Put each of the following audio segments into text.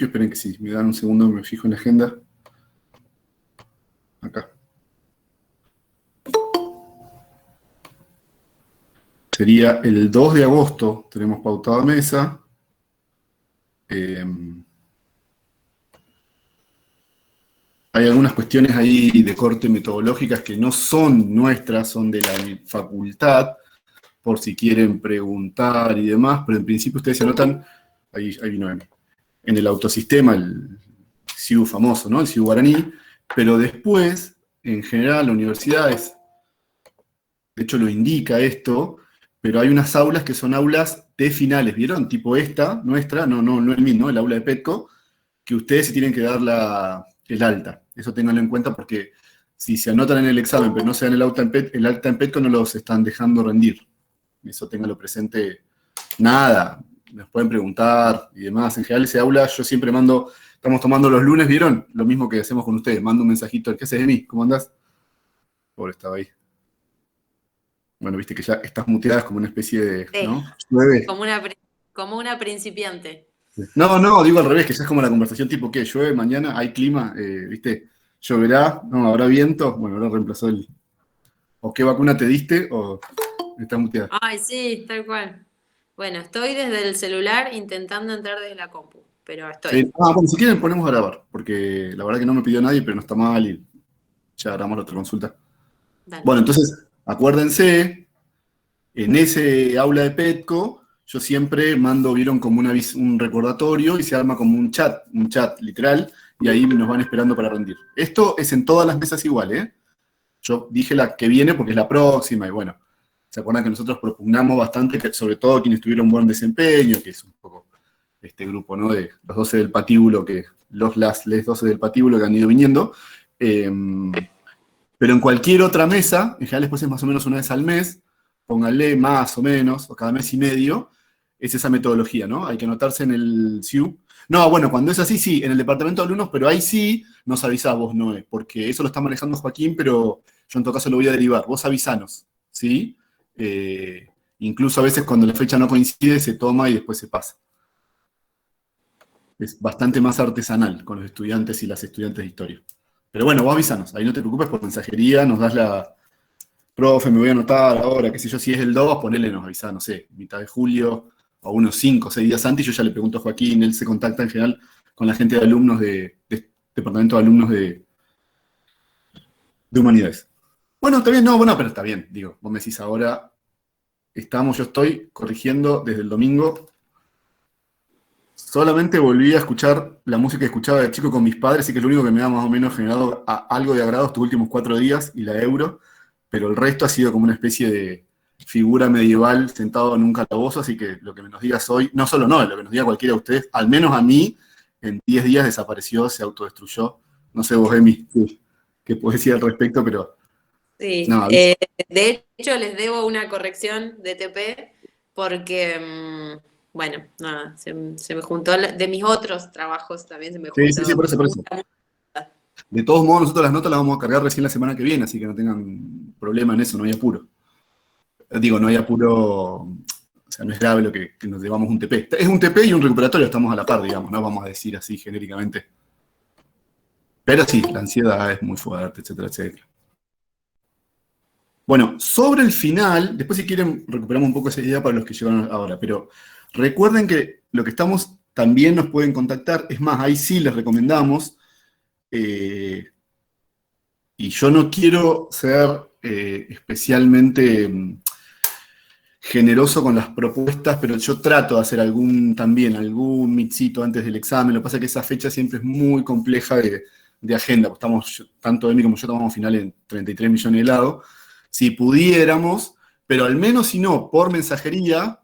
principio, esperen que si me dan un segundo me fijo en la agenda. Acá. Sería el 2 de agosto, tenemos pautada mesa. Hay algunas cuestiones ahí de corte metodológicas que no son nuestras, son de la facultad, por si quieren preguntar y demás, pero en principio ustedes se anotan, ahí vino en el autosistema, el CIU famoso, ¿no? El CIU guaraní, pero después, en general, la universidad es, de hecho lo indica esto, pero hay unas aulas que son aulas de finales, ¿vieron? Tipo esta, nuestra, no el mismo, el aula de Petco, que ustedes se tienen que dar el alta. Eso ténganlo en cuenta porque si se anotan en el examen pero no se dan el alta en Petco, no los están dejando rendir. Eso ténganlo presente. Nada, nos pueden preguntar y demás. En general ese aula yo siempre mando, estamos tomando los lunes, ¿vieron? Lo mismo que hacemos con ustedes, mando un mensajito, ¿qué haces de mí? ¿Cómo andás? Pobre, estaba ahí. Bueno, viste que ya estás muteada, es como una especie de, Sí, ¿no? Llueve. como una principiante. No, digo al revés, que ya es como la conversación tipo, ¿qué? ¿Llueve mañana? ¿Hay clima? ¿Viste? ¿Lloverá? No, ¿habrá viento? Bueno, ahora reemplazó el... ¿O qué vacuna te diste? ¿O estás muteada? Ay, sí, tal cual. Bueno, estoy desde el celular intentando entrar desde la compu, pero estoy. Sí. Bueno, si quieren ponemos a grabar, porque la verdad que no me pidió nadie, pero no está mal y ya haremos la otra consulta. Dale. Bueno, entonces, acuérdense, en ese aula de Petco, yo siempre mando, vieron como un recordatorio y se arma como un chat literal, y ahí nos van esperando para rendir. Esto es en todas las mesas igual, ¿eh? Yo dije la que viene porque es la próxima, y bueno, se acuerdan que nosotros propugnamos bastante, que sobre todo quienes tuvieron buen desempeño, que es un poco este grupo, ¿no? De los 12 del patíbulo, les 12 del patíbulo que han ido viniendo. Pero en cualquier otra mesa, en general después es más o menos una vez al mes, pónganle más o menos, o cada mes y medio, es esa metodología, ¿no? Hay que anotarse en el CIU. No, bueno, cuando es así, sí, en el departamento de alumnos, pero ahí sí nos avisás vos, Noé, porque eso lo está manejando Joaquín, pero yo en todo caso lo voy a derivar. Vos avisanos, ¿sí? Incluso a veces cuando la fecha no coincide, se toma y después se pasa. Es bastante más artesanal con los estudiantes y las estudiantes de historia. Pero bueno, vos avisanos, ahí no te preocupes por mensajería, nos das la... Profe, me voy a anotar ahora, qué sé yo, si es el 2, ponele, nos avisa, no sé, mitad de julio, o unos 5 o 6 días antes, y yo ya le pregunto a Joaquín, él se contacta en general con la gente de alumnos de departamento de alumnos de humanidades. Bueno, está bien, no, bueno, pero está bien, digo, vos me decís ahora, yo estoy corrigiendo desde el domingo. Solamente volví a escuchar la música que escuchaba de chico con mis padres, y que es lo único que me ha más o menos generado algo de agrado estos últimos 4 días, y la Euro, pero el resto ha sido como una especie de figura medieval sentado en un calabozo, así que lo que me nos digas hoy, no solo no, lo que nos diga cualquiera de ustedes, al menos a mí, en 10 días desapareció, se autodestruyó. No sé vos, Emi, qué podés decir al respecto, pero... Sí, No, de hecho les debo una corrección de TP porque, bueno, nada, se me juntó, de mis otros trabajos también se me sí, juntó. por eso. De todos modos, nosotros las notas las vamos a cargar recién la semana que viene, así que no tengan problema en eso, no hay apuro. Digo, no hay apuro, o sea, no es grave lo que nos llevamos un TP. Es un TP y un recuperatorio, estamos a la par, digamos, no vamos a decir así genéricamente. Pero sí, la ansiedad es muy fuerte, etcétera, etcétera. Bueno, sobre el final, después si quieren recuperamos un poco esa idea para los que llegaron ahora, pero recuerden que lo que estamos también nos pueden contactar, es más, ahí sí les recomendamos, y yo no quiero ser especialmente generoso con las propuestas, pero yo trato de hacer algún mixito antes del examen. Lo que pasa es que esa fecha siempre es muy compleja de agenda, porque tanto Emi como yo tomamos final en 33 millones de helados. Si pudiéramos, pero al menos si no, por mensajería,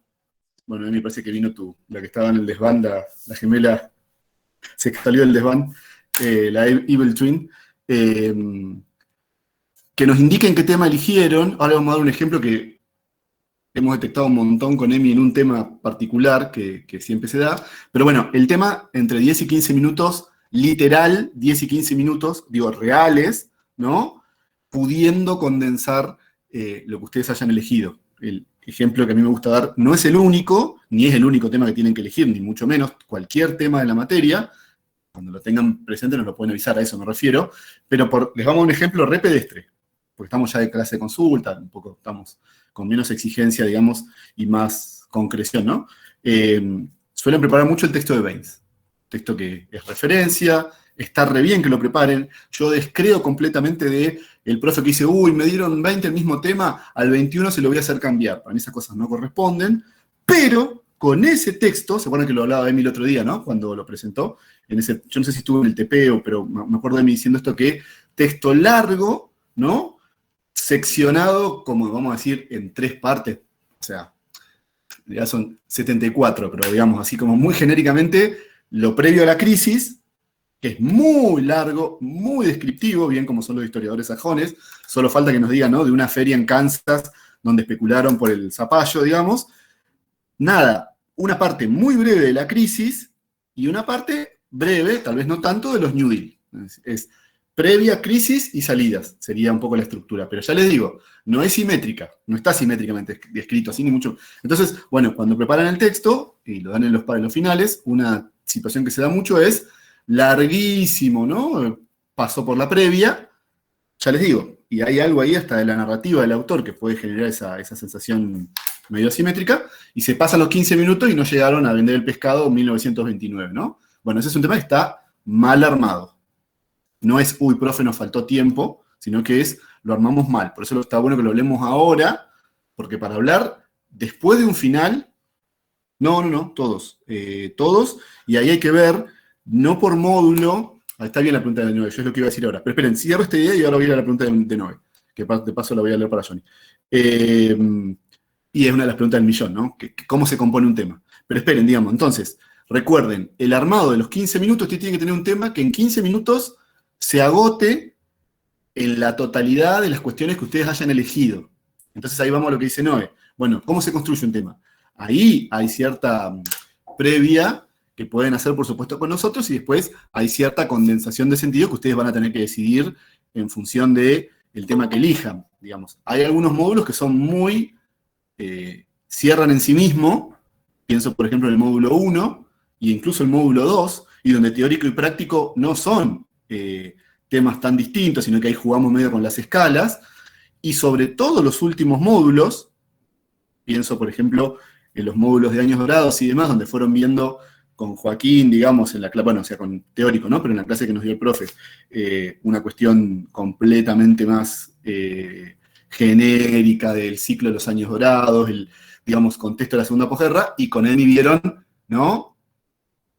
bueno, a mí me parece que vino la que estaba en el desván, la gemela, se salió del desván, la Evil Twin, que nos indiquen qué tema eligieron. Ahora vamos a dar un ejemplo que hemos detectado un montón con Emi en un tema particular que siempre se da. Pero bueno, el tema entre 10 y 15 minutos, literal, 10 y 15 minutos, digo, reales, ¿no? Pudiendo condensar lo que ustedes hayan elegido. El ejemplo que a mí me gusta dar no es el único, ni es el único tema que tienen que elegir, ni mucho menos, cualquier tema de la materia, cuando lo tengan presente nos lo pueden avisar, a eso me refiero, pero les vamos a un ejemplo re pedestre, porque estamos ya de clase de consulta, un poco estamos con menos exigencia, digamos, y más concreción, ¿no? Suelen preparar mucho el texto de Baynes, texto que es referencia, está re bien que lo preparen. Yo descreo completamente de el profe que dice, uy, me dieron 20 el mismo tema, al 21 se lo voy a hacer cambiar. Para mí esas cosas no corresponden, pero con ese texto, se acuerdan que lo hablaba Emi el otro día, ¿no? Cuando lo presentó, yo no sé si estuvo en el TP, pero me acuerdo de Emi diciendo esto, que texto largo, ¿no? Seccionado, como vamos a decir, en 3 partes, o sea, ya son 74, pero digamos así como muy genéricamente, lo previo a la crisis, que es muy largo, muy descriptivo, bien como son los historiadores sajones, solo falta que nos digan, ¿no? De una feria en Kansas donde especularon por el zapallo, digamos. Nada, una parte muy breve de la crisis y una parte breve, tal vez no tanto, de los New Deal. Es previa crisis y salidas, sería un poco la estructura. Pero ya les digo, no es simétrica, no está simétricamente descrito así ni mucho. Entonces, bueno, cuando preparan el texto y lo dan en los finales, una situación que se da mucho es larguísimo, ¿no? Pasó por la previa, ya les digo, y hay algo ahí hasta de la narrativa del autor que puede generar esa sensación medio asimétrica, y se pasan los 15 minutos y no llegaron a vender el pescado en 1929, ¿no? Bueno, ese es un tema que está mal armado. No es, uy, profe, nos faltó tiempo, sino que es, lo armamos mal. Por eso está bueno que lo hablemos ahora, porque para hablar después de un final, no, todos, y ahí hay que ver, no por módulo, está bien la pregunta de 9, yo es lo que iba a decir ahora, pero esperen, cierro esta idea y ahora voy a ir a la pregunta de 9, que de paso la voy a leer para Johnny. Y es una de las preguntas del millón, ¿no? ¿Cómo se compone un tema? Pero esperen, digamos, entonces, recuerden, el armado de los 15 minutos, usted tiene que tener un tema que en 15 minutos se agote en la totalidad de las cuestiones que ustedes hayan elegido. Entonces ahí vamos a lo que dice Noé. Bueno, ¿cómo se construye un tema? Ahí hay cierta previa que pueden hacer, por supuesto, con nosotros, y después hay cierta condensación de sentido que ustedes van a tener que decidir en función del tema que elijan, digamos. Hay algunos módulos que son muy... cierran en sí mismo, pienso por ejemplo en el módulo 1, e incluso el módulo 2, y donde teórico y práctico no son temas tan distintos, sino que ahí jugamos medio con las escalas, y sobre todo los últimos módulos, pienso por ejemplo en los módulos de años dorados y demás, donde fueron viendo con Joaquín, digamos, en la clase, bueno, o sea, con teórico, ¿no? Pero en la clase que nos dio el profe, una cuestión completamente más genérica del ciclo de los años dorados, el, digamos, contexto de la segunda posguerra, y con Emi vieron, ¿no?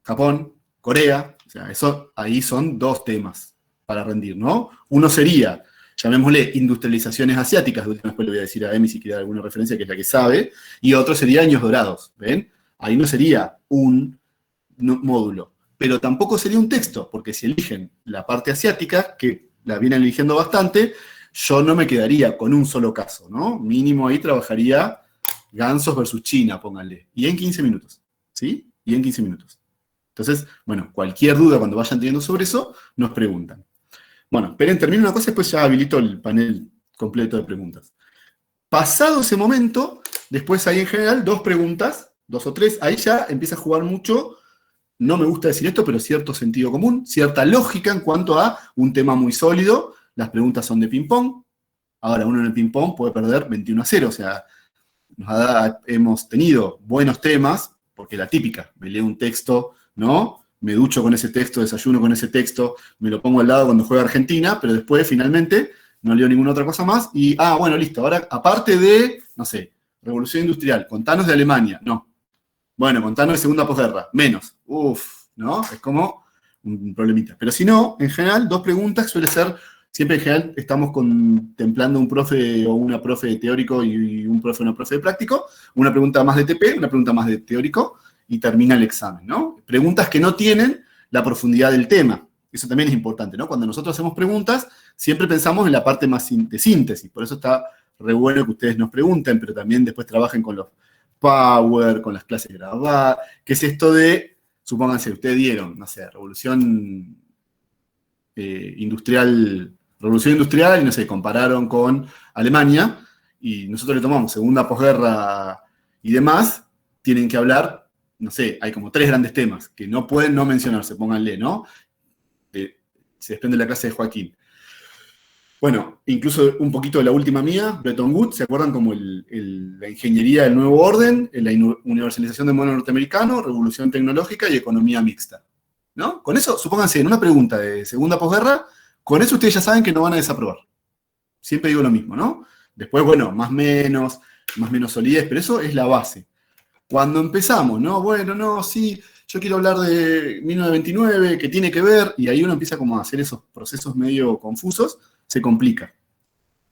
Japón, Corea, o sea, eso ahí son 2 temas para rendir, ¿no? Uno sería, llamémosle, industrializaciones asiáticas, después le voy a decir a Emi si quiere dar alguna referencia, que es la que sabe, y otro sería años dorados, ¿ven? Ahí no sería un módulo, pero tampoco sería un texto, porque si eligen la parte asiática, que la vienen eligiendo bastante, yo no me quedaría con un solo caso, ¿no? Mínimo ahí trabajaría gansos versus China, pónganle, y en 15 minutos, ¿sí? Y en 15 minutos. Entonces, bueno, cualquier duda cuando vayan teniendo sobre eso, nos preguntan. Bueno, esperen, termino una cosa y después ya habilito el panel completo de preguntas. Pasado ese momento, después hay en general 2 preguntas, 2 o 3, ahí ya empieza a jugar mucho, no me gusta decir esto, pero cierto sentido común, cierta lógica en cuanto a un tema muy sólido. Las preguntas son de ping-pong. Ahora, uno en el ping-pong puede perder 21-0, o sea, hemos tenido buenos temas, porque la típica, me leo un texto, ¿no? Me ducho con ese texto, desayuno con ese texto, me lo pongo al lado cuando juega Argentina, pero después, finalmente, no leo ninguna otra cosa más, y, bueno, listo, ahora, aparte de, no sé, Revolución Industrial, contanos de Alemania, no. Bueno, contanos de Segunda Posguerra, menos. ¿No? Es como un problemita. Pero si no, en general, 2 preguntas suele ser, siempre en general estamos contemplando un profe o una profe de teórico y un profe o una profe de práctico, una pregunta más de TP, una pregunta más de teórico, y termina el examen, ¿no? Preguntas que no tienen la profundidad del tema. Eso también es importante, ¿no? Cuando nosotros hacemos preguntas, siempre pensamos en la parte más de síntesis. Por eso está re bueno que ustedes nos pregunten, pero también después trabajen con los Power, con las clases grabadas. ¿Qué es esto de, supónganse, ustedes dieron, no sé, revolución industrial, y no sé, compararon con Alemania, y nosotros le tomamos segunda posguerra y demás, tienen que hablar, no sé, hay como 3 grandes temas que no pueden no mencionarse, pónganle, ¿no? se desprende de la clase de Joaquín. Bueno, incluso un poquito de la última mía, Bretton Woods, ¿se acuerdan? Como la ingeniería del nuevo orden, la universalización del modelo norteamericano, revolución tecnológica y economía mixta, ¿no? Con eso, supónganse, en una pregunta de segunda posguerra, con eso ustedes ya saben que no van a desaprobar. Siempre digo lo mismo, ¿no? Después, bueno, más menos solidez, pero eso es la base. Cuando empezamos, ¿no? Bueno, no, sí, yo quiero hablar de 1929, que tiene que ver, y ahí uno empieza como a hacer esos procesos medio confusos, se complica.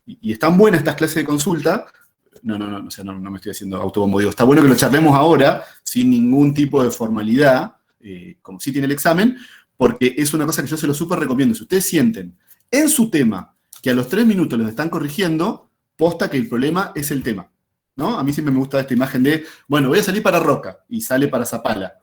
Y están buenas estas clases de consulta, no me estoy haciendo autobombo, digo, está bueno que lo charlemos ahora, sin ningún tipo de formalidad, como si tiene el examen, porque es una cosa que yo se lo súper recomiendo. Si ustedes sienten en su tema que a los 3 minutos los están corrigiendo, posta que el problema es el tema, ¿no? A mí siempre me gusta esta imagen de, bueno, voy a salir para Roca, y sale para Zapala.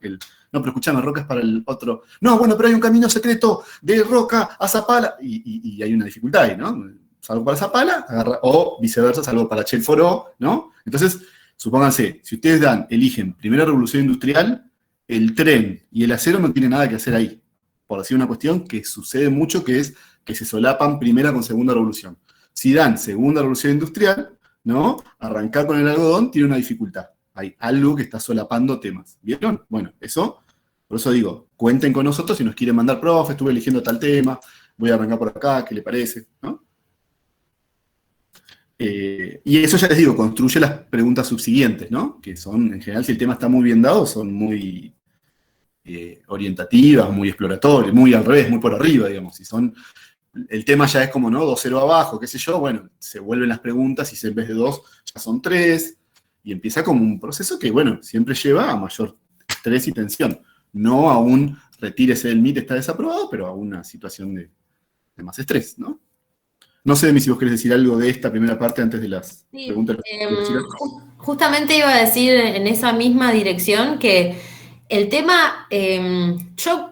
No, pero escuchame, Roca es para el otro. No, bueno, pero hay un camino secreto de Roca a Zapala, y hay una dificultad ahí, ¿no? Salgo para Zapala, o viceversa, salgo para Chelforó, ¿no? Entonces, supónganse, si ustedes eligen primera revolución industrial, el tren y el acero no tienen nada que hacer ahí, por decir una cuestión que sucede mucho, que es que se solapan primera con segunda revolución. Si dan segunda revolución industrial, ¿no? Arrancar con el algodón tiene una dificultad. Hay algo que está solapando temas. ¿Vieron? Bueno, por eso digo, cuenten con nosotros si nos quieren mandar, profe, estuve eligiendo tal tema, voy a arrancar por acá, ¿qué le parece? ¿No? Y eso ya les digo, construye las preguntas subsiguientes, ¿no? Que son, en general, si el tema está muy bien dado, son muy orientativas, muy exploratorias, muy al revés, muy por arriba, digamos. Si son, el tema ya es como, ¿no? 2-0 abajo, qué sé yo, bueno, se vuelven las preguntas y en vez de 2 ya son 3, y empieza como un proceso que, bueno, siempre lleva a mayor estrés y tensión. No a un retírese del MIT, está desaprobado, pero a una situación de más estrés, ¿no? No sé, Demi, si vos querés decir algo de esta primera parte antes de las preguntas. Justamente iba a decir en esa misma dirección que el tema, yo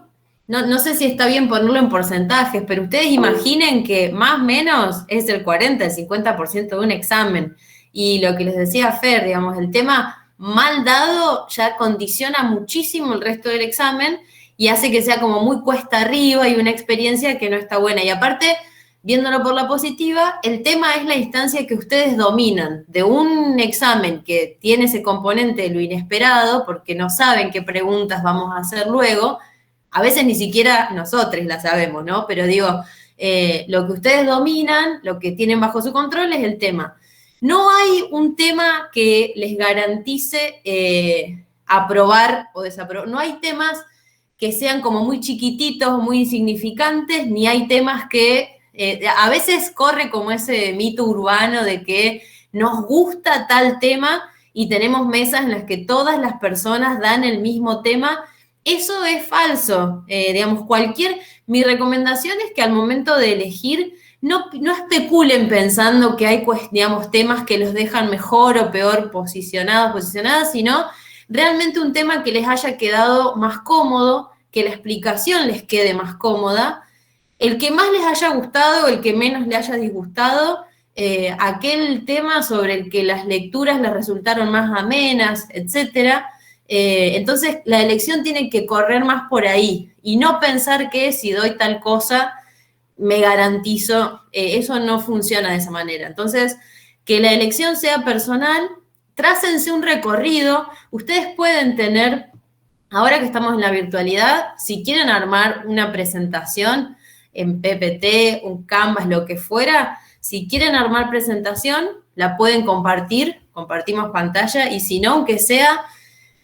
no sé si está bien ponerlo en porcentajes, pero ustedes imaginen que más o menos es el 40, el 50% de un examen. Y lo que les decía Fer, digamos, el tema mal dado ya condiciona muchísimo el resto del examen y hace que sea como muy cuesta arriba y una experiencia que no está buena. Y aparte, viéndolo por la positiva, el tema es la instancia que ustedes dominan de un examen que tiene ese componente de lo inesperado, porque no saben qué preguntas vamos a hacer luego. A veces ni siquiera nosotros las sabemos, ¿no? Pero digo, lo que ustedes dominan, lo que tienen bajo su control es el tema. No hay un tema que les garantice aprobar o desaprobar. No hay temas que sean como muy chiquititos, muy insignificantes, ni hay temas que a veces corre como ese mito urbano de que nos gusta tal tema y tenemos mesas en las que todas las personas dan el mismo tema. Eso es falso. Digamos, mi recomendación es que al momento de elegir no especulen pensando que hay, digamos, temas que los dejan mejor o peor posicionadas, sino realmente un tema que les haya quedado más cómodo, que la explicación les quede más cómoda, el que más les haya gustado, el que menos les haya disgustado, aquel tema sobre el que las lecturas les resultaron más amenas, etcétera. Entonces, la elección tiene que correr más por ahí y no pensar que si doy tal cosa, me garantizo, eso no funciona de esa manera. Entonces, que la elección sea personal, trácense un recorrido, ustedes pueden tener, ahora que estamos en la virtualidad, si quieren armar una presentación en PPT, un Canvas, lo que fuera, si quieren armar presentación, la pueden compartir, compartimos pantalla, y si no, aunque sea,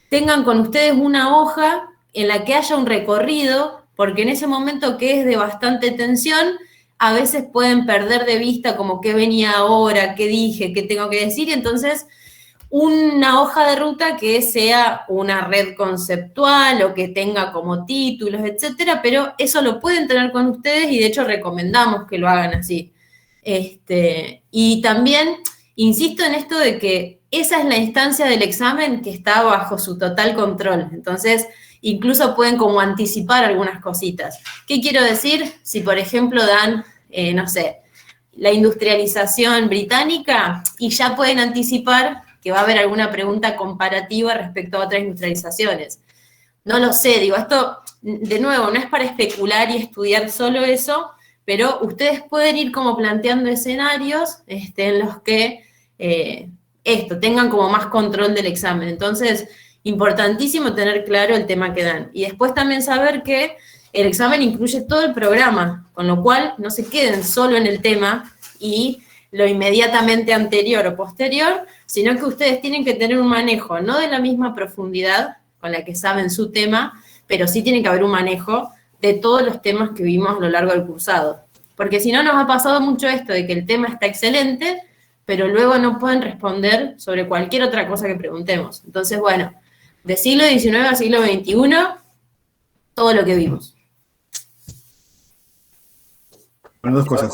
tengan con ustedes una hoja en la que haya un recorrido, porque en ese momento que es de bastante tensión, a veces pueden perder de vista como qué venía ahora, qué dije, qué tengo que decir, y entonces una hoja de ruta que sea una red conceptual o que tenga como títulos, etcétera, pero eso lo pueden tener con ustedes y de hecho recomendamos que lo hagan así. Y también insisto en esto de que esa es la instancia del examen que está bajo su total control. Entonces, incluso pueden como anticipar algunas cositas. ¿Qué quiero decir? Si, por ejemplo, dan, no sé, la industrialización británica y ya pueden anticipar que va a haber alguna pregunta comparativa respecto a otras industrializaciones. No lo sé, digo, esto de nuevo, no es para especular y estudiar solo eso, pero ustedes pueden ir como planteando escenarios en los que tengan como más control del examen. Entonces, importantísimo tener claro el tema que dan. Y después también saber que el examen incluye todo el programa, con lo cual no se queden solo en el tema y lo inmediatamente anterior o posterior, sino que ustedes tienen que tener un manejo, no de la misma profundidad con la que saben su tema, pero sí tiene que haber un manejo de todos los temas que vimos a lo largo del cursado. Porque si no, nos ha pasado mucho esto de que el tema está excelente, pero luego no pueden responder sobre cualquier otra cosa que preguntemos. Entonces, bueno, de siglo XIX a siglo XXI, todo lo que vimos. Bueno, dos cosas.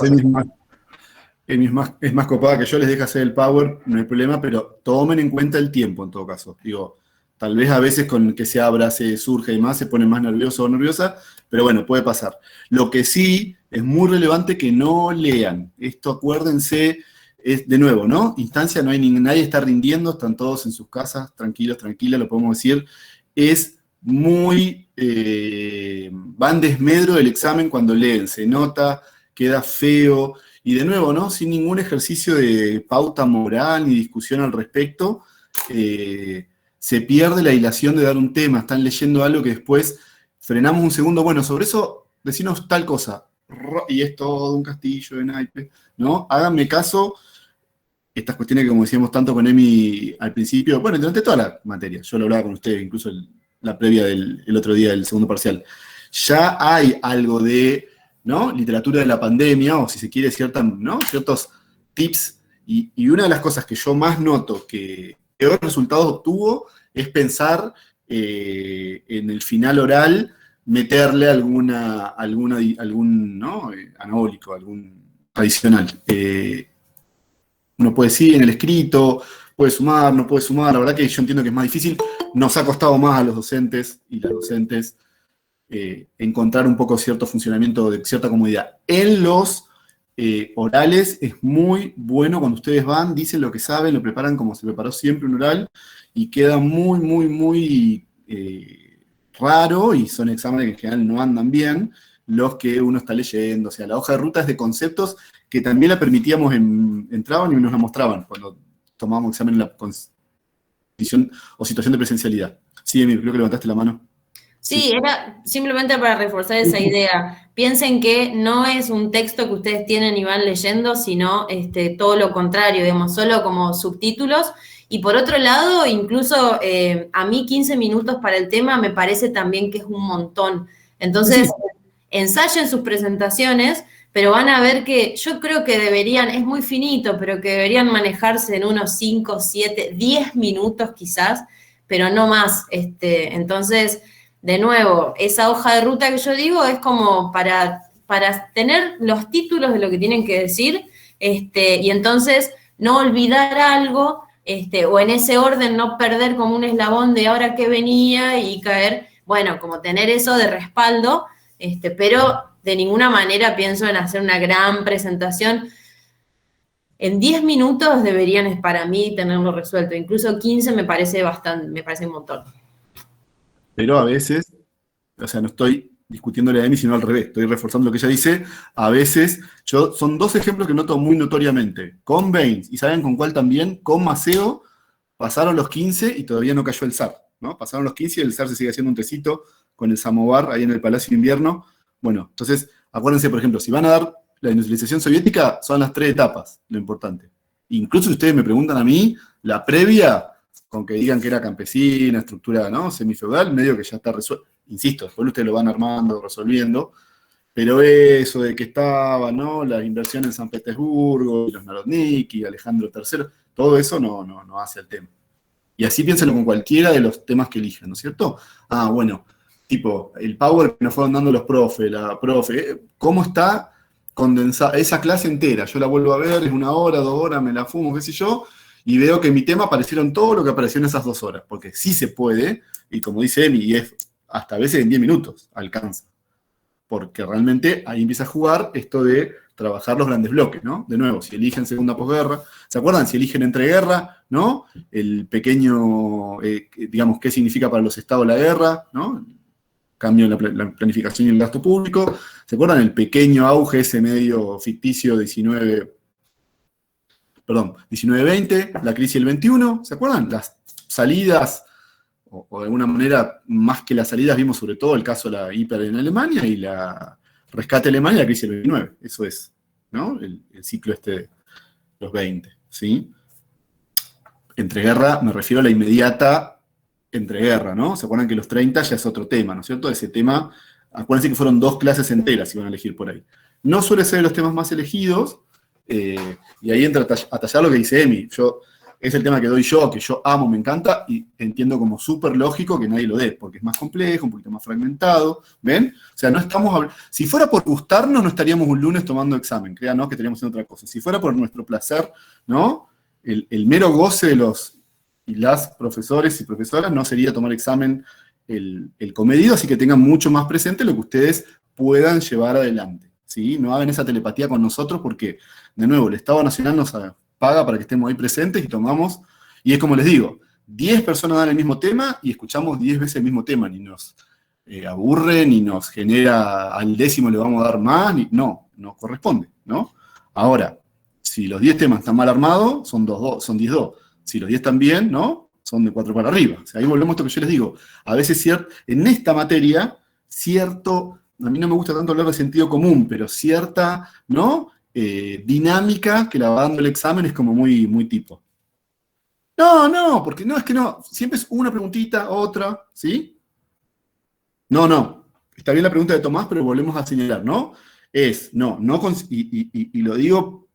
Es más copada que yo, les dejo hacer el power, no hay problema, pero tomen en cuenta el tiempo en todo caso. Digo, tal vez a veces con que se abra, se surge y más, se pone más nervioso o nerviosa, pero bueno, puede pasar. Lo que sí es muy relevante que no lean. Esto acuérdense, es de nuevo, ¿no? Instancia, no hay nadie está rindiendo, están todos en sus casas, tranquilos, tranquilas, lo podemos decir. Es muy, va en desmedro del examen cuando leen, se nota, queda feo. Y de nuevo, ¿no? Sin ningún ejercicio de pauta moral ni discusión al respecto, se pierde la hilación de dar un tema. Están leyendo algo que después frenamos un segundo. Bueno, sobre eso, decinos tal cosa. Y es todo un castillo de naipes, ¿no? Háganme caso. Estas cuestiones que, como decíamos tanto con Emi al principio, bueno, durante toda la materia, yo lo hablaba con ustedes, incluso la previa el otro día del segundo parcial. Ya hay algo de, ¿no? Literatura de la pandemia, o si se quiere, ciertos tips, y una de las cosas que yo más noto que peor resultados obtuvo es pensar en el final oral, meterle algún ¿no? Anabólico, algún adicional. Uno puede seguir en el escrito, puede sumar, no puede sumar, la verdad que yo entiendo que es más difícil, nos ha costado más a los docentes y las docentes encontrar un poco cierto funcionamiento, de cierta comodidad. En los orales es muy bueno cuando ustedes van, dicen lo que saben, lo preparan como se preparó siempre un oral, y queda muy, muy, muy raro, y son exámenes que en general no andan bien, los que uno está leyendo. O sea, la hoja de ruta es de conceptos que también la permitíamos, entraban y nos la mostraban cuando tomábamos examen en la condición o situación de presencialidad. Sí, Emil, creo que levantaste la mano. Sí, era simplemente para reforzar esa idea. Piensen que no es un texto que ustedes tienen y van leyendo, sino todo lo contrario, digamos, solo como subtítulos. Y por otro lado, incluso a mí 15 minutos para el tema me parece también que es un montón. Entonces, ensayen sus presentaciones, pero van a ver que yo creo que deberían, es muy finito, pero que deberían manejarse en unos 5, 7, 10 minutos quizás, pero no más. Entonces, de nuevo, esa hoja de ruta que yo digo es como para tener los títulos de lo que tienen que decir, y entonces no olvidar algo, o en ese orden no perder como un eslabón de ahora que venía y caer, bueno, como tener eso de respaldo, pero de ninguna manera pienso en hacer una gran presentación. En 10 minutos deberían, para mí, tenerlo resuelto. Incluso 15 me parece bastante, me parece un montón. Pero a veces, o sea, no estoy discutiéndole a Emi, sino al revés, estoy reforzando lo que ella dice. A veces, son dos ejemplos que noto muy notoriamente. Con Baines, y ¿saben con cuál también? Con Maceo, pasaron los 15 y todavía no cayó el zar, ¿no? Pasaron los 15 y el zar se sigue haciendo un tecito con el samovar ahí en el Palacio de Invierno. Bueno, entonces, acuérdense, por ejemplo, si van a dar la industrialización soviética, son las 3 etapas, lo importante. Incluso si ustedes me preguntan a mí, la previa, con que digan que era campesina, estructura, ¿no? Semifeudal, medio que ya está resuelto. Insisto, después ustedes lo van armando, resolviendo, pero eso de que estaba, ¿no? La inversión en San Petersburgo, y los Narodniki, Alejandro III, todo eso no hace el tema. Y así piénsenlo con cualquiera de los temas que elijan, ¿no es cierto? Ah, bueno, tipo, el power que nos fueron dando los profes, la profe, ¿cómo está condensada esa clase entera? Yo la vuelvo a ver, es 1 hora, 2 horas, me la fumo, qué sé yo, y veo que en mi tema aparecieron todo lo que apareció en esas 2 horas, porque sí se puede, y como dice Emi, y es hasta a veces en 10 minutos alcanza. Porque realmente ahí empieza a jugar esto de trabajar los grandes bloques, ¿no? De nuevo, si eligen segunda posguerra, ¿se acuerdan? Si eligen entreguerra, ¿no? El pequeño, digamos, qué significa para los estados la guerra, ¿no? cambio en la planificación y el gasto público. ¿Se acuerdan el pequeño auge, ese medio ficticio 19-20, la crisis del 21? ¿Se acuerdan? Las salidas, o de alguna manera, más que las salidas, vimos sobre todo el caso de la hiper en Alemania y la rescate Alemania y la crisis del 29. Eso es, ¿no? El ciclo de los 20, ¿sí? Entreguerra, me refiero a la inmediata entreguerra, ¿no? ¿Se acuerdan que los 30 ya es otro tema, ¿no es cierto? Ese tema, acuérdense que fueron 2 clases enteras si van a elegir por ahí. No suele ser de los temas más elegidos, y ahí entra a tallar lo que dice Emi. Es el tema que doy yo, que yo amo, me encanta, y entiendo como súper lógico que nadie lo dé, porque es más complejo, un poquito más fragmentado, ¿ven? O sea, no estamos si fuera por gustarnos, no estaríamos un lunes tomando examen, créanos que estaríamos haciendo otra cosa. Si fuera por nuestro placer, ¿no? El mero goce de los y las profesores y profesoras no sería tomar examen el comedido, así que tengan mucho más presente lo que ustedes puedan llevar adelante, ¿sí? No hagan esa telepatía con nosotros porque, de nuevo, el Estado Nacional nos paga para que estemos ahí presentes y tomamos, y es como les digo, 10 personas dan el mismo tema y escuchamos 10 veces el mismo tema, ni nos aburre, ni nos genera al décimo le vamos a dar más, no corresponde, ¿no? Ahora, si los 10 temas están mal armados, son 10-2. Si los 10 están bien, ¿no? Son de 4 para arriba. O sea, ahí volvemos a esto que yo les digo. A veces, en esta materia, a mí no me gusta tanto hablar de sentido común, pero cierta, ¿no? Dinámica que la va dando el examen es como muy, muy tipo. No, porque no, es que no. Siempre es una preguntita, otra, ¿sí? No. Está bien la pregunta de Tomás, pero volvemos a señalar, ¿no? Y lo digo,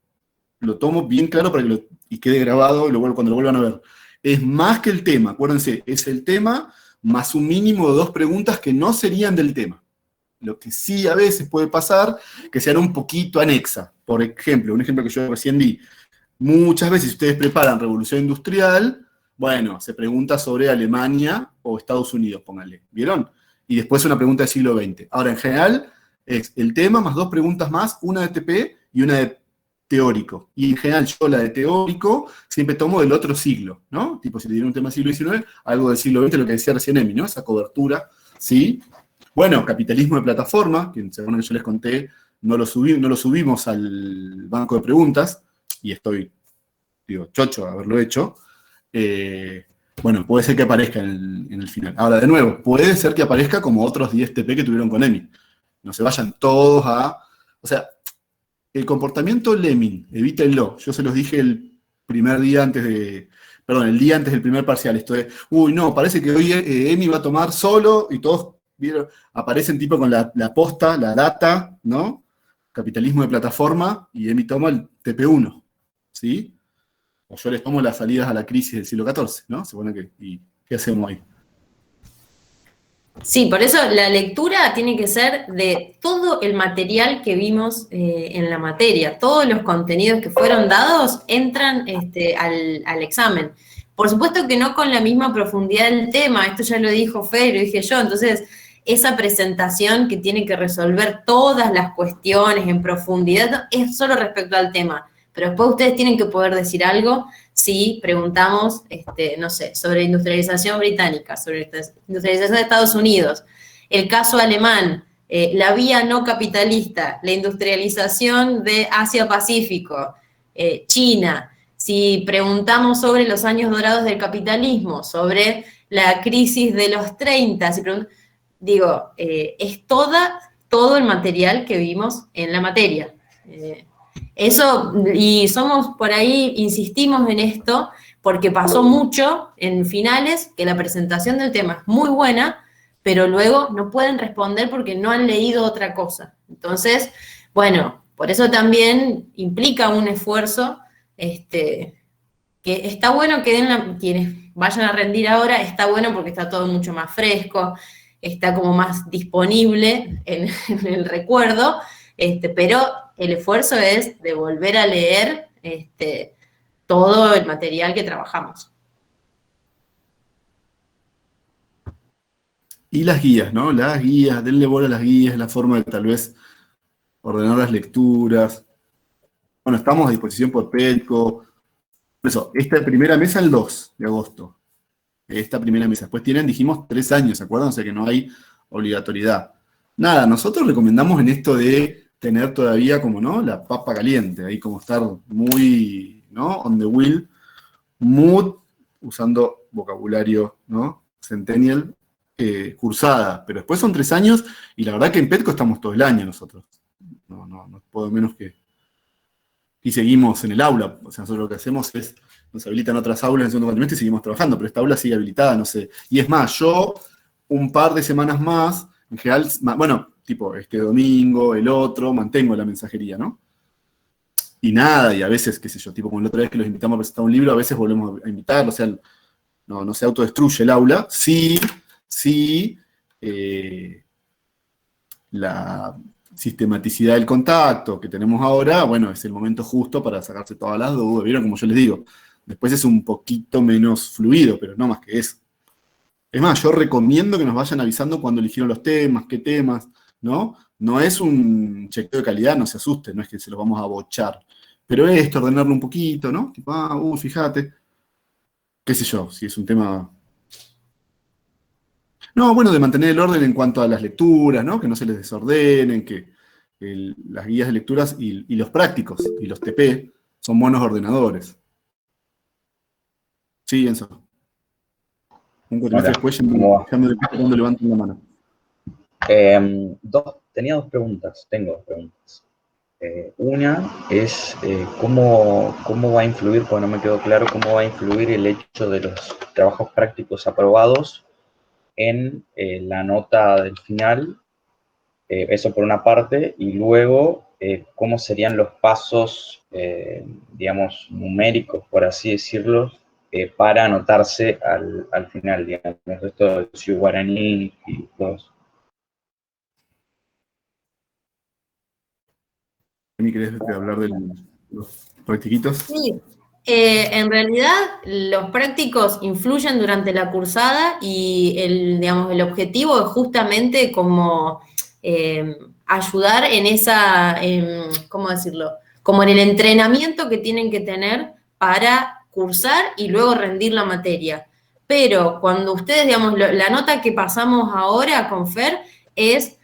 lo tomo bien claro para que quede grabado cuando lo vuelvan a ver. Es más que el tema, acuérdense, es el tema más un mínimo de 2 preguntas que no serían del tema. Lo que sí a veces puede pasar, que sean un poquito anexa. Por ejemplo, un ejemplo que yo recién di. Muchas veces, si ustedes preparan Revolución Industrial, bueno, se pregunta sobre Alemania o Estados Unidos, pónganle. ¿Vieron? Y después una pregunta del siglo XX. Ahora, en general, es el tema más 2 preguntas más, una de TP y una de teórico. Y en general yo la de teórico siempre tomo del otro siglo, ¿no? Tipo, si te dieron un tema del siglo XIX, algo del siglo XX, lo que decía recién Emi, ¿no? Esa cobertura, ¿sí? Bueno, capitalismo de plataforma, que según que yo les conté, no lo subimos al banco de preguntas, y estoy, chocho de haberlo hecho. Bueno, puede ser que aparezca en el final. Ahora, de nuevo, puede ser que aparezca como otros 10 TP que tuvieron con Emi. No se vayan todos o sea, el comportamiento Lemming, evítenlo. Yo se los dije el día antes del primer parcial. Esto de, no, parece que hoy Emi va a tomar solo y todos aparecen tipo con la posta, la data, ¿no? Capitalismo de plataforma y Emi toma el TP1, ¿sí? O yo les tomo las salidas a la crisis del siglo XIV, ¿no? Se supone que, ¿y qué hacemos ahí? Sí, por eso la lectura tiene que ser de todo el material que vimos en la materia. Todos los contenidos que fueron dados entran al examen. Por supuesto que no con la misma profundidad del tema, esto ya lo dijo Fe, lo dije yo, entonces esa presentación que tiene que resolver todas las cuestiones en profundidad es solo respecto al tema. Pero después ustedes tienen que poder decir algo si preguntamos, no sé, sobre industrialización británica, sobre industrialización de Estados Unidos, el caso alemán, la vía no capitalista, la industrialización de Asia-Pacífico, China. Si preguntamos sobre los años dorados del capitalismo, sobre la crisis de los 30, es todo el material que vimos en la materia. Eso, y somos por ahí, insistimos en esto, porque pasó mucho en finales que la presentación del tema es muy buena, pero luego no pueden responder porque no han leído otra cosa. Entonces, bueno, por eso también implica un esfuerzo, que está bueno que quienes vayan a rendir ahora, está bueno porque está todo mucho más fresco, está como más disponible en el recuerdo, pero el esfuerzo es de volver a leer todo el material que trabajamos. Y las guías, ¿no? Las guías, denle bola a las guías, la forma de tal vez ordenar las lecturas. Bueno, estamos a disposición por Petco. Por eso, esta primera mesa el 2 de agosto. Esta primera mesa. Después dijimos 3 años, ¿se acuerdan? O sea que no hay obligatoriedad. Nada, nosotros recomendamos en esto de tener todavía como, ¿no? La papa caliente, ahí como estar muy, ¿no? On the wheel, mood, usando vocabulario, ¿no? Centennial, cursada, pero después son 3 años y la verdad que en Petco estamos todo el año nosotros. No puedo menos que... Y seguimos en el aula, o sea, nosotros lo que hacemos es, nos habilitan otras aulas en el segundo cuatrimestre y seguimos trabajando, pero esta aula sigue habilitada, no sé. Y es más, yo un par de semanas más, en general, bueno, tipo este domingo, el otro, mantengo la mensajería, ¿no? Y nada, y a veces, qué sé yo, tipo como la otra vez que los invitamos a presentar un libro, a veces volvemos a invitarlos, o sea, no se autodestruye el aula, sí, la sistematicidad del contacto que tenemos ahora, bueno, es el momento justo para sacarse todas las dudas, ¿vieron? Como yo les digo, después es un poquito menos fluido, pero no más que eso. Es más, yo recomiendo que nos vayan avisando cuando eligieron los temas, qué temas, ¿no? No es un chequeo de calidad, no se asusten, no es que se los vamos a bochar, pero es esto, ordenarlo un poquito, ¿no? Tipo, fíjate, qué sé yo, si es un tema... No, bueno, de mantener el orden en cuanto a las lecturas, ¿no? Que no se les desordenen, que las guías de lecturas y los prácticos y los TP son buenos ordenadores. Sí, Enzo. Un cuatrimestre Hola, después ¿cómo va? ya me doy cuenta cuando levanten la mano. Tengo dos preguntas. Una es cómo va a influir, porque no me quedó claro, cómo va a influir el hecho de los trabajos prácticos aprobados en la nota del final, eso por una parte, y luego cómo serían los pasos, digamos, numéricos, por así decirlo, para anotarse al final, digamos, esto de Ciudad Guaraní y todo eso. ¿Me querés hablar de los practiquitos? Sí, en realidad los prácticos influyen durante la cursada y digamos, el objetivo es justamente como ayudar en ¿cómo decirlo? Como en el entrenamiento que tienen que tener para cursar y luego rendir la materia. Pero cuando ustedes, digamos, la nota que pasamos ahora con Fer es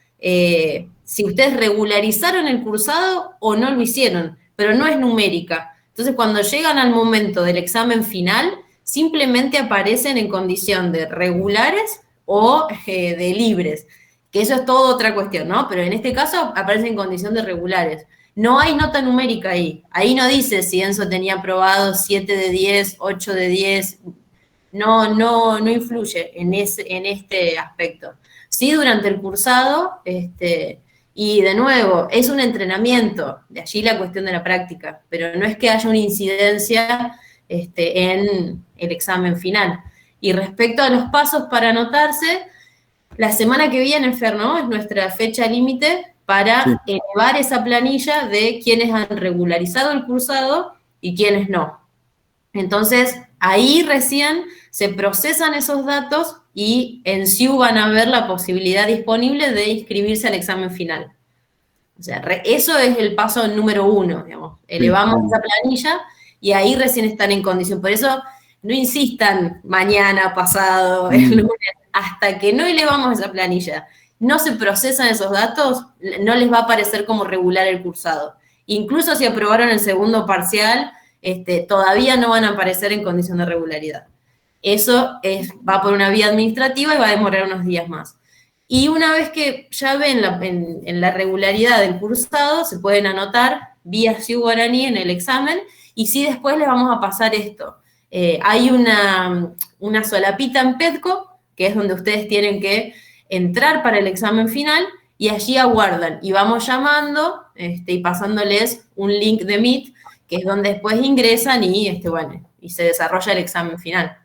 si ustedes regularizaron el cursado o no lo hicieron, pero no es numérica. Entonces, cuando llegan al momento del examen final, simplemente aparecen en condición de regulares o de libres, que eso es toda otra cuestión, ¿no? Pero en este caso aparecen en condición de regulares. No hay nota numérica ahí. Ahí no dice si Enzo tenía aprobado 7 de 10, 8 de 10. No influye en este aspecto. Sí, durante el cursado, y de nuevo, es un entrenamiento, de allí la cuestión de la práctica, pero no es que haya una incidencia en el examen final. Y respecto a los pasos para anotarse, la semana que viene, Fer, ¿no? Es nuestra fecha límite para elevar esa planilla de quienes han regularizado el cursado y quienes no. Entonces, ahí recién se procesan esos datos y en SIU van a ver la posibilidad disponible de inscribirse al examen final. O sea, eso es el paso número 1, digamos. Elevamos esa planilla y ahí recién están en condición. Por eso, no insistan mañana, pasado, el lunes, hasta que no elevamos esa planilla, no se procesan esos datos, no les va a aparecer como regular el cursado. Incluso si aprobaron el segundo parcial, todavía no van a aparecer en condición de regularidad. Eso va por una vía administrativa y va a demorar unos días más. Y una vez que ya ven en la regularidad del cursado, se pueden anotar vía SIU Guaraní en el examen, y sí después les vamos a pasar esto. Hay una solapita en Petco, que es donde ustedes tienen que entrar para el examen final, y allí aguardan, y vamos llamando y pasándoles un link de Meet, que es donde después ingresan y se desarrolla el examen final.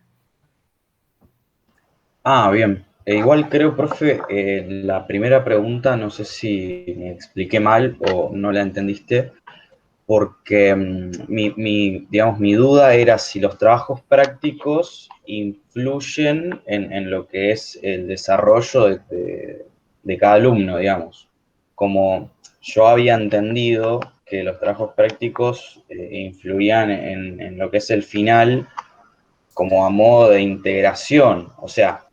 Bien. Igual creo, profe, la primera pregunta, no sé si me expliqué mal o no la entendiste, porque digamos, mi duda era si los trabajos prácticos influyen en lo que es el desarrollo de cada alumno, digamos. Como yo había entendido que los trabajos prácticos influían en lo que es el final como a modo de integración, o sea,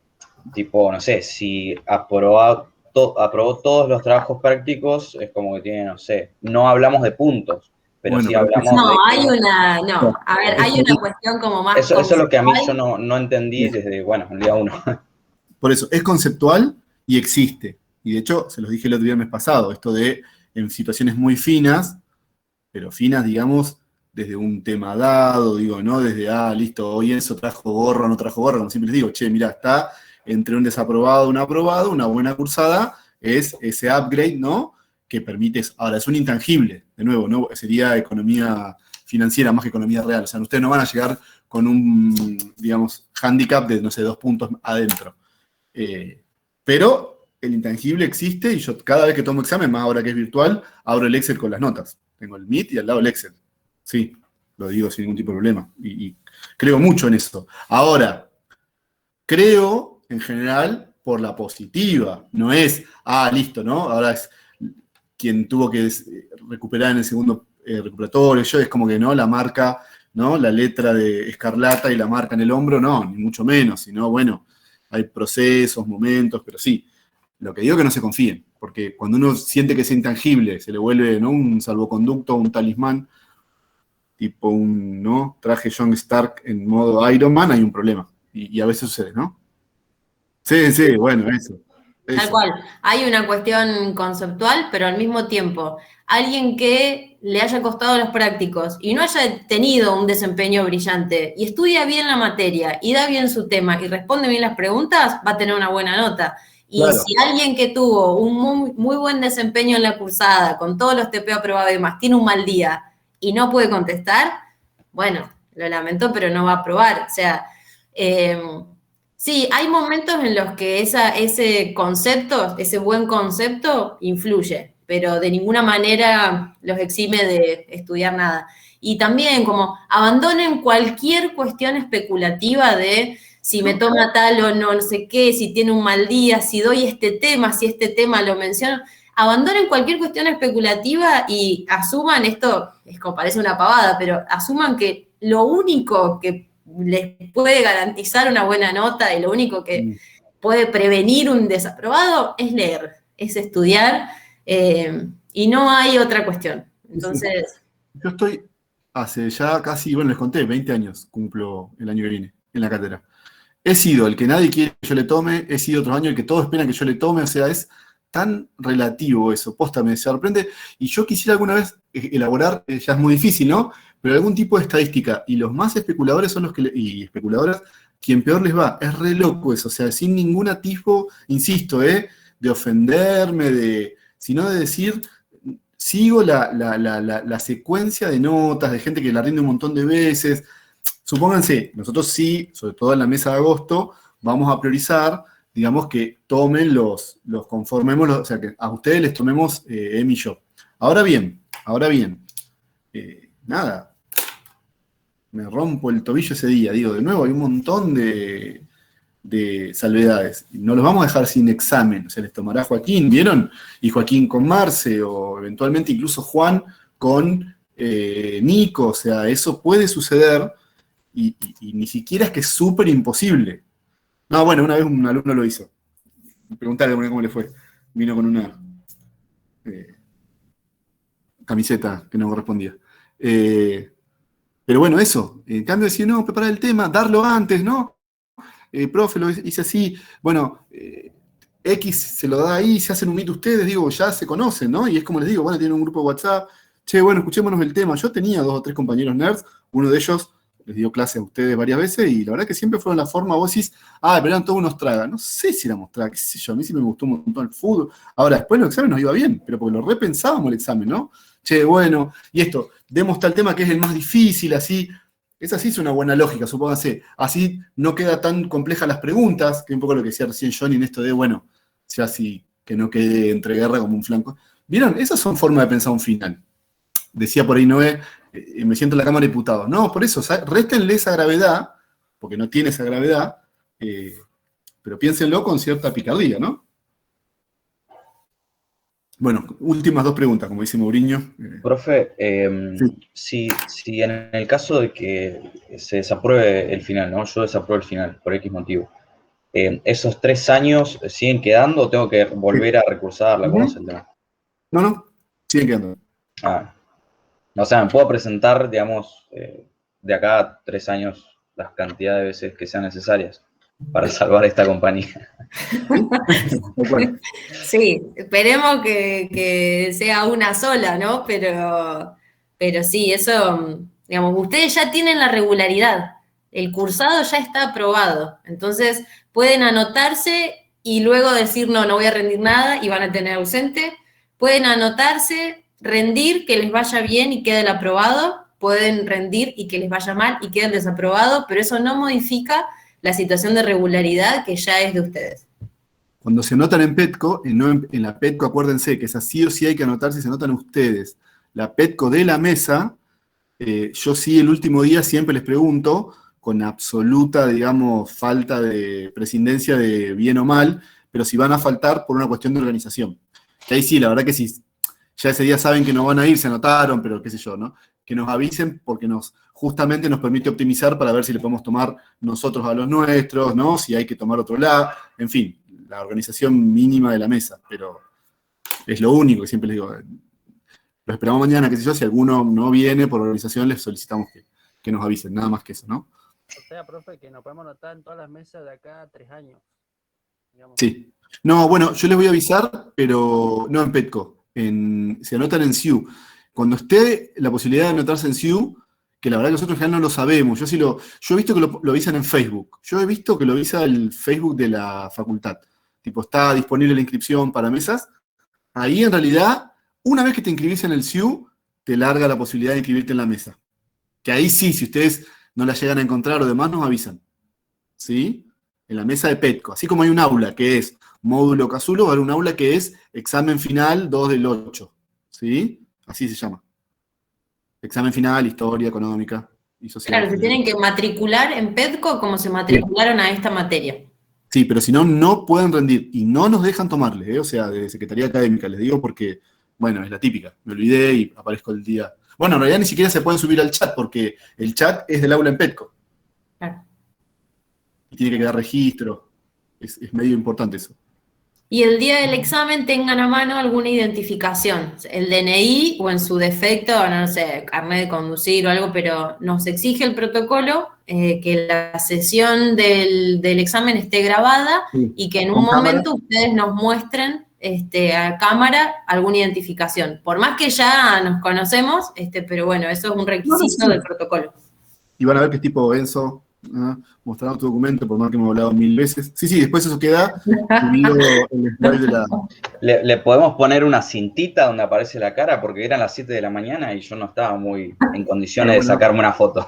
tipo, no sé, si aprobó todos los trabajos prácticos, es como que tiene, no sé, no hablamos de puntos, pero Bueno, sí pero es que hablamos No, de hay que... no, a ver, hay una cuestión como más Eso es lo que a mí yo conceptual. no entendí desde, bueno, el día uno. por eso, es conceptual y existe. Y de hecho, se los dije el otro día el mes pasado, esto de en situaciones muy finas, pero finas, digamos, desde un tema dado, digo, ¿no? Desde, listo, hoy eso trajo gorro, no trajo gorro, como siempre les digo, che, mira, está entre un desaprobado y un aprobado, una buena cursada es ese upgrade, ¿no? Que permite, ahora es un intangible, de nuevo, ¿no? Sería economía financiera más que economía real, o sea, ustedes no van a llegar con un, digamos, handicap de, no sé, 2 puntos adentro. Pero el intangible existe y yo cada vez que tomo examen, más ahora que es virtual, abro el Excel con las notas. Tengo el Meet y al lado el Excel. Sí, lo digo sin ningún tipo de problema. Y creo mucho en eso. Ahora, creo en general por la positiva. No es, listo, ¿no? Ahora es quien tuvo que recuperar en el segundo recuperatorio. Yo es como que no, la marca, ¿no? La letra de escarlata y la marca en el hombro, no, ni mucho menos, sino bueno, hay procesos, momentos, pero sí. Lo que digo es que no se confíen, porque cuando uno siente que es intangible, se le vuelve, ¿no? Un salvoconducto, un talismán, tipo un, ¿no? Traje John Stark en modo Iron Man, hay un problema. Y a veces sucede, ¿no? Sí, sí, bueno, eso. Tal Eso. cual, hay una cuestión conceptual, pero al mismo tiempo, alguien que le haya costado los prácticos y no haya tenido un desempeño brillante y estudia bien la materia y da bien su tema y responde bien las preguntas, va a tener una buena nota. Y Claro. si alguien que tuvo un muy buen desempeño en la cursada, con todos los TP aprobados y demás, tiene un mal día y no puede contestar, bueno, lo lamento, pero no va a aprobar. O sea, eh, sí, hay momentos en los que ese concepto, ese buen concepto, influye, pero de ninguna manera los exime de estudiar nada. Y también como abandonen cualquier cuestión especulativa de si me toma tal o no, no sé qué, si tiene un mal día, si doy este tema, si este tema lo menciono. Abandonen cualquier cuestión especulativa y asuman esto, es como parece una pavada, pero asuman que lo único que les puede garantizar una buena nota y lo único que puede prevenir un desaprobado es leer, es estudiar, y no hay otra cuestión. Sí, sí. Entonces, Yo estoy hace ya casi, bueno, les conté, 20 años cumplo el año que viene en la cátedra. He sido el que nadie quiere que yo le tome, he sido otros años el que todos esperan que yo le tome, o sea, es tan relativo eso, posta, me sorprende. Y yo quisiera alguna vez elaborar, ya es muy difícil, ¿no? Pero algún tipo de estadística. Y los más especuladores son los que, y especuladoras, quien peor les va. Es re loco eso, o sea, sin ningún atisbo, insisto, de ofenderme, sino de decir, sigo la secuencia de notas de gente que la rinde un montón de veces. Supónganse, nosotros sí, sobre todo en la mesa de agosto, vamos a priorizar, digamos, que tomen los conformemos, o sea, que a ustedes les tomemos Emi y yo. Ahora bien, nada, me rompo el tobillo ese día, digo, de nuevo, hay un montón de salvedades. No los vamos a dejar sin examen, se les tomará Joaquín, ¿vieron? Y Joaquín con Marce, o eventualmente incluso Juan con Nico, o sea, eso puede suceder. Y ni siquiera es que es súper imposible. No, bueno, una vez un alumno lo hizo. Preguntarle cómo le fue. Vino con una eh, camiseta que no correspondía. Eh, pero bueno, eso. En cambio, decir, no, preparar el tema, darlo antes, ¿no? Profe, lo hice así. Bueno, X se lo da ahí, se hacen un meet ustedes, digo, ya se conocen, ¿no? Y es como les digo, bueno, tienen un grupo de WhatsApp. Che, bueno, escuchémonos el tema. Yo tenía 2 o 3 compañeros nerds, uno de ellos les dio clase a ustedes varias veces y la verdad que siempre fueron la forma, vos decís, pero eran todos unos tragas. No sé si éramos tragas, qué sé yo, a mí sí me gustó un montón el fútbol. Ahora, después los exámenes nos iba bien, pero porque lo repensábamos el examen, ¿no? Che, bueno, y esto, demos tal tema que es el más difícil, así. Esa sí es una buena lógica, supóngase. Así no queda tan complejas las preguntas, que es un poco lo que decía recién Johnny en esto de, bueno, sea así, que no quede entre guerra como un flanco. ¿Vieron? Esas son formas de pensar un final. Decía por ahí Noé, me siento en la Cámara de Diputados. No, por eso, réstenle esa gravedad, porque no tiene esa gravedad, pero piénsenlo con cierta picardía, ¿no? Bueno, últimas 2 preguntas, como dice Mourinho. Profe, Sí. si en el caso de que se desapruebe el final, ¿no? Yo desapruebo el final, por X motivo. ¿esos 3 años siguen quedando o tengo que volver a recursarla? ¿Cómo es el tema? No, siguen quedando. O sea, me puedo presentar, digamos, de acá a 3 años las cantidades de veces que sean necesarias para salvar esta compañía. Sí, esperemos que sea una sola, ¿no? Pero sí, eso, digamos, ustedes ya tienen la regularidad, el cursado ya está aprobado, entonces pueden anotarse y luego decir, no voy a rendir nada y van a tener ausente, pueden anotarse, rendir, que les vaya bien y quede el aprobado, pueden rendir y que les vaya mal y quede el desaprobado, pero eso no modifica la situación de regularidad que ya es de ustedes. Cuando se anotan en PETCO, en la PETCO, acuérdense que esa sí o sí hay que anotarse, se anotan ustedes. La PETCO de la mesa, yo sí el último día siempre les pregunto, con absoluta, digamos, falta de prescindencia de bien o mal, pero si van a faltar por una cuestión de organización. Que ahí sí, la verdad que sí, ya ese día saben que no van a ir, se anotaron, pero qué sé yo, ¿no? Que nos avisen porque justamente nos permite optimizar para ver si le podemos tomar nosotros a los nuestros, ¿no? Si hay que tomar otro lado, en fin, la organización mínima de la mesa, pero es lo único que siempre les digo. Lo esperamos mañana, qué sé yo, si alguno no viene por organización, les solicitamos que nos avisen, nada más que eso, ¿no? O sea, profe, que nos podemos anotar en todas las mesas de acá a 3 años. Digamos. Sí. No, bueno, yo les voy a avisar, pero no en PETCO, se anotan en SIU. Cuando esté la posibilidad de anotarse en SIU, que la verdad que nosotros ya no lo sabemos, yo he visto que lo avisan en Facebook, yo he visto que lo avisa el Facebook de la facultad, tipo, está disponible la inscripción para mesas, ahí en realidad, una vez que te inscribís en el SIU, te larga la posibilidad de inscribirte en la mesa. Que ahí sí, si ustedes no la llegan a encontrar o demás, nos avisan. ¿Sí? En la mesa de PETCO. Así como hay un aula que es módulo Casulo, va a haber un aula que es examen final 2 del 8. ¿Sí? Así se llama. Examen final, historia económica y social. Claro, se tienen que matricular en PETCO como se matricularon a esta materia. Sí, pero si no, no pueden rendir y no nos dejan tomarles, ¿eh? O sea, de Secretaría Académica, les digo porque, bueno, es la típica. Me olvidé y aparezco el día. Bueno, en realidad ni siquiera se pueden subir al chat porque el chat es del aula en PETCO. Claro. Y tiene que quedar registro. Es medio importante eso. Y el día del examen tengan a mano alguna identificación, el DNI o en su defecto, no sé, carnet de conducir o algo, pero nos exige el protocolo que la sesión del examen esté grabada y que en un momento ustedes nos muestren a cámara alguna identificación. Por más que ya nos conocemos, pero bueno, eso es un requisito del protocolo. Y van a ver que es tipo Enzo, mostrando tu documento, por más que hemos hablado 1000 veces. Sí, después eso queda subido en el slide de la... ¿Le podemos poner una cintita donde aparece la cara? Porque eran las 7 de la mañana y yo no estaba muy en condiciones de sacarme una foto.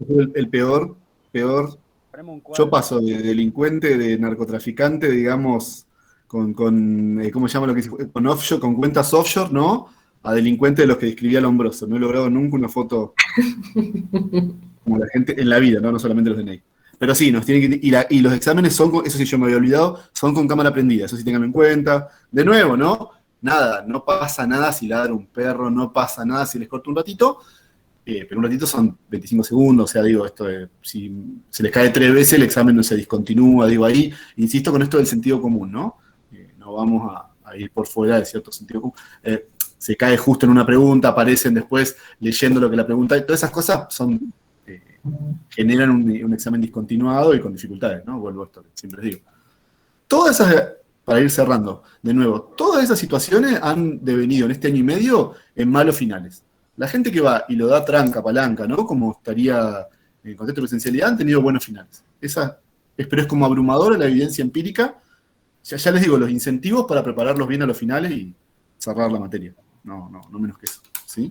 El peor. Yo paso de delincuente, de narcotraficante, digamos, con ¿cómo se llama lo que dice? Con offshore, con cuentas offshore, ¿no? A delincuente de los que describía Lombroso. No he logrado nunca una foto como la gente en la vida, no solamente los DNI. Pero sí, nos tienen que, y los exámenes son, eso sí yo me había olvidado, son con cámara prendida, eso sí tenganlo en cuenta. De nuevo, ¿no? Nada, no pasa nada si ladra un perro, no pasa nada si les corto un ratito, pero un ratito son 25 segundos, o sea, digo, esto de, si se les cae 3 veces, el examen no se discontinúa, digo, ahí, insisto con esto del sentido común, ¿no? No vamos a ir por fuera de cierto sentido común. Se cae justo en una pregunta, aparecen después leyendo lo que la pregunta, y todas esas cosas generan un examen discontinuado y con dificultades, ¿no? Vuelvo a esto que siempre les digo. Todas esas, para ir cerrando, de nuevo, todas esas situaciones han devenido en este año y medio en malos finales. La gente que va y lo da tranca, palanca, ¿no? Como estaría en contexto de presencialidad, han tenido buenos finales. Pero es como abrumadora la evidencia empírica. Ya les digo, los incentivos para prepararlos bien a los finales y cerrar la materia. No menos que eso, ¿sí?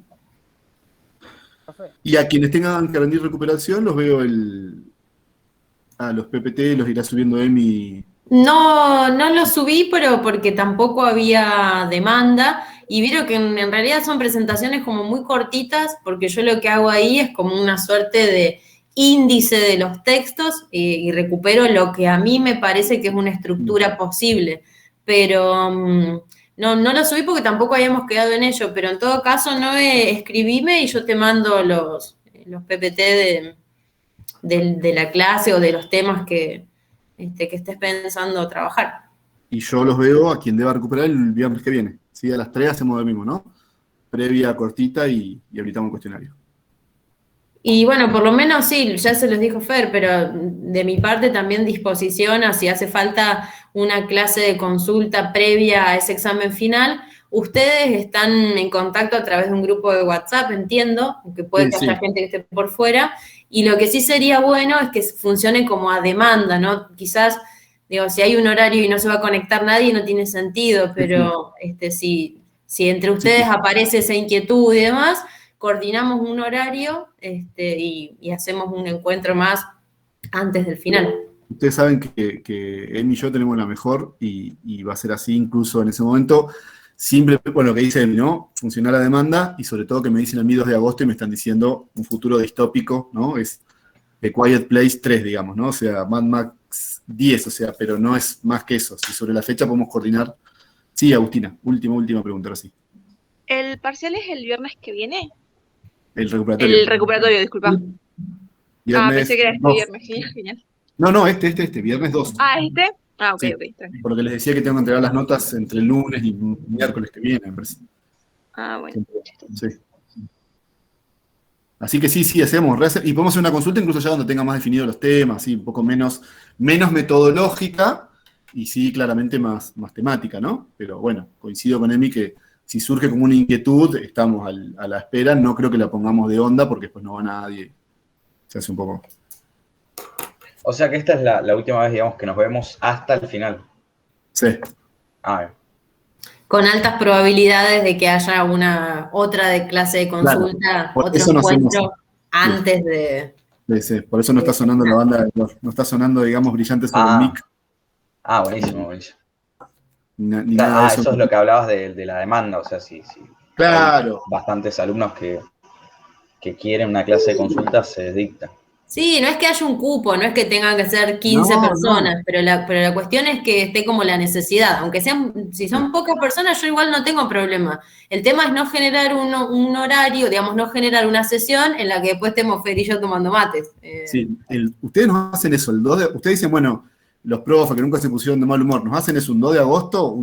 Y a quienes tengan que rendir recuperación, los veo los PPT, los irá subiendo Emi. No lo subí, pero porque tampoco había demanda, y vieron que en realidad son presentaciones como muy cortitas, porque yo lo que hago ahí es como una suerte de índice de los textos y recupero lo que a mí me parece que es una estructura posible, pero no lo subí porque tampoco habíamos quedado en ello, pero en todo caso escribime y yo te mando los PPT de la clase o de los temas que que estés pensando trabajar. Y yo los veo a quien deba recuperar el viernes que viene. ¿Sí? A las 3 hacemos lo mismo, ¿no? Previa cortita y habilitamos el cuestionario. Y bueno, por lo menos sí, ya se los dijo Fer, pero de mi parte también disposición a si hace falta una clase de consulta previa a ese examen final. Ustedes están en contacto a través de un grupo de WhatsApp, entiendo, que puede que haya gente que esté por fuera, y lo que sí sería bueno es que funcione como a demanda, ¿no? Quizás, digo, si hay un horario y no se va a conectar nadie, no tiene sentido, pero si entre ustedes aparece esa inquietud y demás, coordinamos un horario y hacemos un encuentro más antes del final. Ustedes saben que Emi y yo tenemos la mejor y va a ser así incluso en ese momento. Simple, bueno, lo que dice Emi, ¿no? Funcionar a demanda y sobre todo que me dicen a mí 2 de agosto y me están diciendo un futuro distópico, ¿no? Es The Quiet Place 3, digamos, ¿no? O sea, Mad Max 10, o sea, pero no es más que eso. Si sobre la fecha podemos coordinar. Sí, Agustina, última pregunta, ahora sí. ¿El parcial es el viernes que viene? El recuperatorio. El recuperatorio, disculpa. Viernes Pensé que era este 2. viernes, genial. No, este, viernes 2. ¿Este? Ok, Sí, ok, tranquilo. porque les decía que tengo que entregar las notas entre el lunes y miércoles que viene, me parece. Bueno. Sí. Así que sí, hacemos. Y podemos hacer una consulta incluso ya donde tenga más definidos los temas, ¿sí? Un poco menos metodológica y sí, claramente más temática, ¿no? Pero bueno, coincido con Emi que si surge como una inquietud, estamos a la espera. No creo que la pongamos de onda porque después no va nadie. Se hace un poco... O sea que esta es la última vez, digamos, que nos vemos hasta el final. Sí. Con altas probabilidades de que haya otra de clase de consulta, claro, por otro eso encuentro antes de... Sí, por eso no está sonando la banda, no está sonando, digamos, brillante sobre el mic. Buenísimo. Ni nada de eso es lo que hablabas de la demanda, o sea, sí. Claro. Hay bastantes alumnos que quieren una clase de consulta, se dicta. Sí, no es que haya un cupo, no es que tengan que ser 15 personas, pero la cuestión es que esté como la necesidad. Aunque si son pocas personas, yo igual no tengo problema. El tema es no generar un horario, digamos, no generar una sesión en la que después estemos Fer y yo tomando mates. Sí, ustedes nos hacen eso, ustedes dicen, bueno, los profes que nunca se pusieron de mal humor, nos hacen eso un 2 de agosto,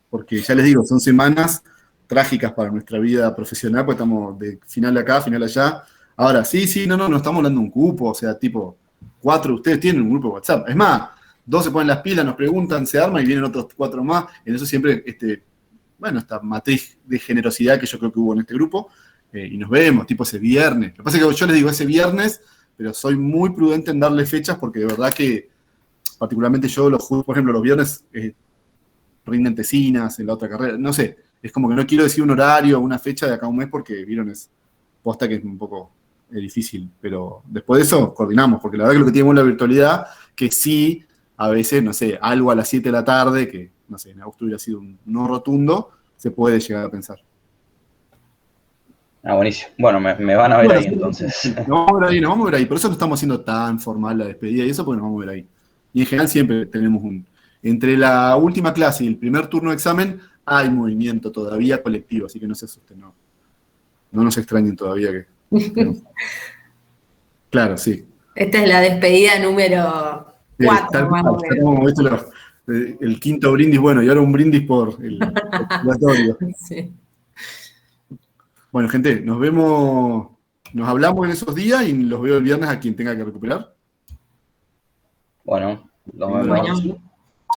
porque ya les digo, son semanas trágicas para nuestra vida profesional, pues estamos de final acá, final allá. Ahora, no estamos hablando de un cupo, o sea, tipo, 4 de ustedes tienen un grupo de WhatsApp. Es más, 2 se ponen las pilas, nos preguntan, se arma y vienen otros 4 más. En eso siempre, esta matriz de generosidad que yo creo que hubo en este grupo, y nos vemos, tipo ese viernes. Lo que pasa es que yo les digo ese viernes, pero soy muy prudente en darle fechas porque de verdad que, particularmente yo, por ejemplo, los viernes rinden tesinas en la otra carrera, no sé, es como que no quiero decir un horario o una fecha de acá a un mes porque, vieron, es posta que es un poco difícil, pero después de eso coordinamos, porque la verdad que lo que tenemos es la virtualidad, que sí, a veces, no sé, algo a las 7 de la tarde, que, no sé, en agosto hubiera sido un no rotundo, se puede llegar a pensar. Buenísimo. Bueno, me van a ver ahí entonces. Nos vamos a ver ahí, por eso no estamos haciendo tan formal la despedida y eso, porque nos vamos a ver ahí. Y en general siempre tenemos entre la última clase y el primer turno de examen, hay movimiento todavía colectivo, así que no se asusten, no nos extrañen todavía que no. Claro, sí. Esta es la despedida número 4, más o menos. El quinto brindis, bueno, y ahora un brindis por el obligatorio. Sí. Bueno, gente, nos hablamos en esos días y los veo el viernes a quien tenga que recuperar. Bueno, nos vemos. Bueno.